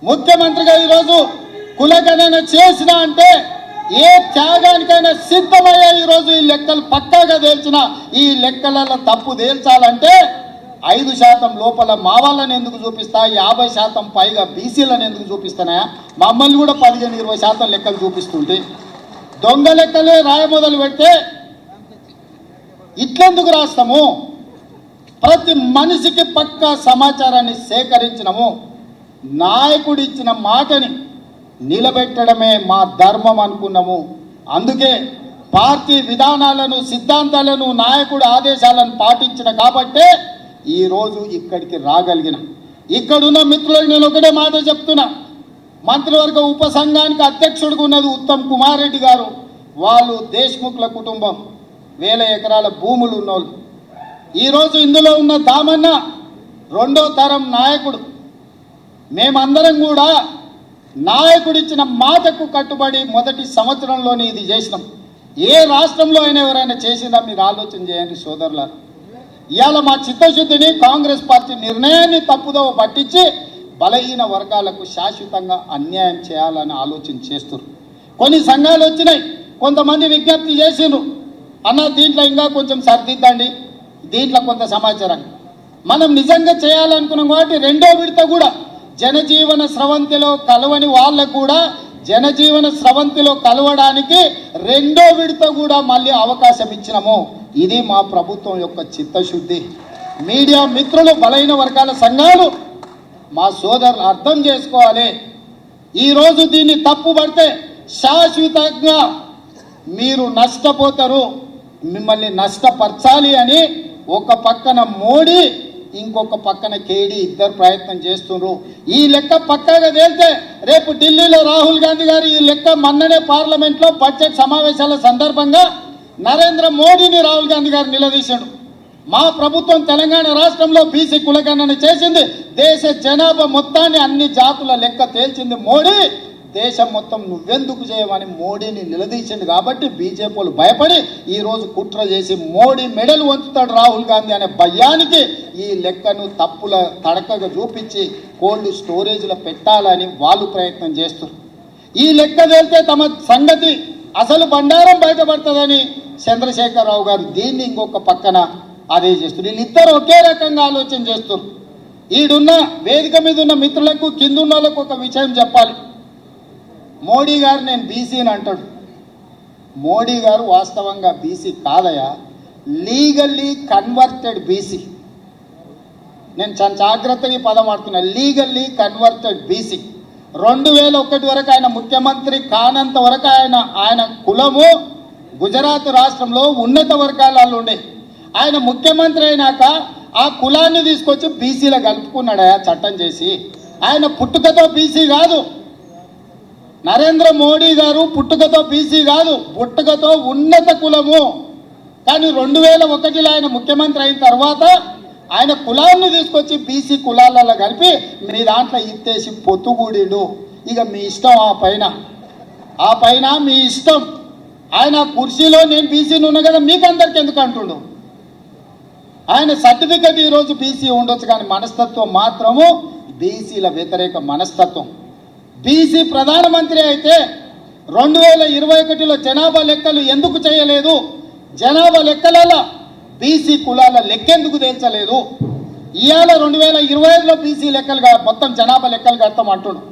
ముఖ్యమంత్రిగా ఈరోజు కులగణన చేసిన అంటే ఏ త్యాగానికైనా సిద్ధమయ్యే ఈరోజు ఈ లెక్కలు పక్కాగా తేల్చిన ఈ లెక్కలలో తప్పు తేల్చాలంటే 5% లోపల మా వాళ్ళని ఎందుకు చూపిస్తా, 50% పైగా బీసీలను ఎందుకు చూపిస్తానా, మమ్మల్ని కూడా 15-20% లెక్కలు చూపిస్తుంటే దొంగ లెక్కలే రాయ మొదలు పెడితే ఇట్లెందుకు రాస్తాము? ప్రతి మనిషికి పక్కా సమాచారాన్ని సేకరించినము. నాయకుడు ఇచ్చిన మాటని నిలబెట్టడమే మా ధర్మం అనుకున్నాము. అందుకే పార్టీ విధానాలను, సిద్ధాంతాలను, నాయకుడి ఆదేశాలను పాటించిన కాబట్టే ఈరోజు ఇక్కడికి రాగలిగిన. ఇక్కడున్న మిత్రులకు నేను ఒకటే మాట చెప్తున్నా. మంత్రివర్గ ఉపసంఘానికి అధ్యక్షుడిగా ఉన్నది ఉత్తమ్ కుమార్ రెడ్డి గారు. వాళ్ళు దేశ్ముఖ్ల కుటుంబం, 1000 ఎకరాల భూములు ఉన్నోళ్ళు. ఈరోజు ఇందులో ఉన్న దామన్న 2వ తరం నాయకుడు. మేమందరం కూడా నాయకుడిచ్చిన మాటకు కట్టుబడి మొదటి సంవత్సరంలోనే ఇది చేసినాం. ఏ రాష్ట్రంలో అయినా ఎవరైనా చేసిందా మీరు ఆలోచన చేయండి సోదరులారా. ఇవాళ మా చిత్తశుద్ధిని కాంగ్రెస్ పార్టీ నిర్ణయాన్ని తప్పుదోవ పట్టించి బలహీన వర్గాలకు శాశ్వతంగా అన్యాయం చేయాలని ఆలోచన చేస్తున్నారు. కొన్ని సంఘాలు వచ్చినాయి, కొంతమంది విజ్ఞప్తి చేసిండ్రు, అన్న దీంట్లో ఇంకా కొంచెం సరిదిద్దండి, దీంట్లో కొంత సమాచారం మనం నిజంగా చేయాలనుకున్నాం. కాబట్టి 2వ విడత కూడా జనజీవన స్రవంతిలో కలవని వాళ్ళకు కూడా జనజీవన స్రవంతిలో కలవడానికి 2వ విడత కూడా మళ్ళీ అవకాశం ఇచ్చినాము. ఇది మా ప్రభుత్వం యొక్క చిత్తశుద్ధి. మీడియా మిత్రులు, బలహీన వర్గాల సంఘాలు, మా సోదరులు అర్థం చేసుకోవాలి. ఈరోజు దీన్ని తప్పు పడితే శాశ్వతంగా మీరు నష్టపోతారు. మిమ్మల్ని నష్టపరచాలి అని ఒక పక్కన మోడీ, ఇంకొక పక్కన కేడీ ఇద్దరు ప్రయత్నం చేస్తున్నారు. ఈ లెక్క పక్కాగా తేలితే రేపు ఢిల్లీలో రాహుల్ గాంధీ గారు ఈ లెక్క మొన్ననే పార్లమెంట్లో బడ్జెట్ సమావేశాల సందర్భంగా నరేంద్ర మోడీని రాహుల్ గాంధీ గారు నిలదీశాడు. మా ప్రభుత్వం తెలంగాణ రాష్ట్రంలో బీసీ కులగణన చేసింది, దేశ జనాభా మొత్తాన్ని అన్ని జాతుల లెక్క తేల్చింది మోడీ, దేశం మొత్తం నువ్వెందుకు చేయమని మోడీని నిలదీసింది. కాబట్టి బీజేపీలు భయపడి ఈరోజు కుట్ర చేసి మోడీ మెడలు వంచుతాడు రాహుల్ గాంధీ అనే భయానికి ఈ లెక్కను తప్పుల తడకగా చూపించి కోల్డ్ స్టోరేజ్లో పెట్టాలని వాళ్ళు ప్రయత్నం చేస్తారు. ఈ లెక్క తేలితే తమ సంగతి అసలు బండారం బయటపడుతుందని చంద్రశేఖరరావు గారు దీన్ని ఇంకొక పక్కన అదే చేస్తారు. వీళ్ళిద్దరు ఒకే రకంగా ఆలోచన చేస్తారు. ఈడున్న వేదిక మీద ఉన్న మిత్రులకు, కింద ఉన్న వాళ్ళకు ఒక విషయం చెప్పాలి. మోడీ గారు నేను బీసీని అంటాడు. మోడీ గారు వాస్తవంగా బీసీ కాదయా, లీగల్లీ కన్వర్టెడ్ బీసీ. నేను చాలా జాగ్రత్తగా ఈ పదం వాడుతున్నా, లీగల్లీ కన్వర్టెడ్ బీసీ. 2001 వరకు ఆయన ముఖ్యమంత్రి కానంత వరకు ఆయన కులము గుజరాత్ రాష్ట్రంలో ఉన్నత వర్గాలలో ఉండే. ఆయన ముఖ్యమంత్రి అయినాక ఆ కులాన్ని తీసుకొచ్చి బీసీలో కలుపుకున్నాడా చట్టం చేసి. ఆయన పుట్టుకతో బీసీ కాదు, నరేంద్ర మోడీ గారు పుట్టుకతో బీసీ కాదు, పుట్టుకతో ఉన్నత కులము. కానీ 2001లో ఆయన ముఖ్యమంత్రి అయిన తర్వాత ఆయన కులాన్ని తీసుకొచ్చి బీసీ కులాలలో కలిపి మీ దాంట్లో ఇత్తేసి పొత్తుగూడిడు. ఇక మీ ఇష్టం, ఆ పైన మీ ఇష్టం. ఆయన కుర్చీలో నేను బీసీని ఉన్నా కదా మీకు అందరికి ఎందుకు అంటుండు. ఆయన సర్టిఫికెట్ ఈరోజు బీసీ ఉండొచ్చు, కానీ మనస్తత్వం మాత్రము బీసీల వ్యతిరేక మనస్తత్వం. బీసీ ప్రధానమంత్రి అయితే 2021లో జనాభా లెక్కలు ఎందుకు చేయలేదు, జనాభా లెక్కలలో బీసీ కులాల లెక్కెందుకు తేల్చలేదు. ఇవాళ 2025లో బీసీ లెక్కలు మొత్తం జనాభా లెక్కలు కడతాం అంటున్నాడు.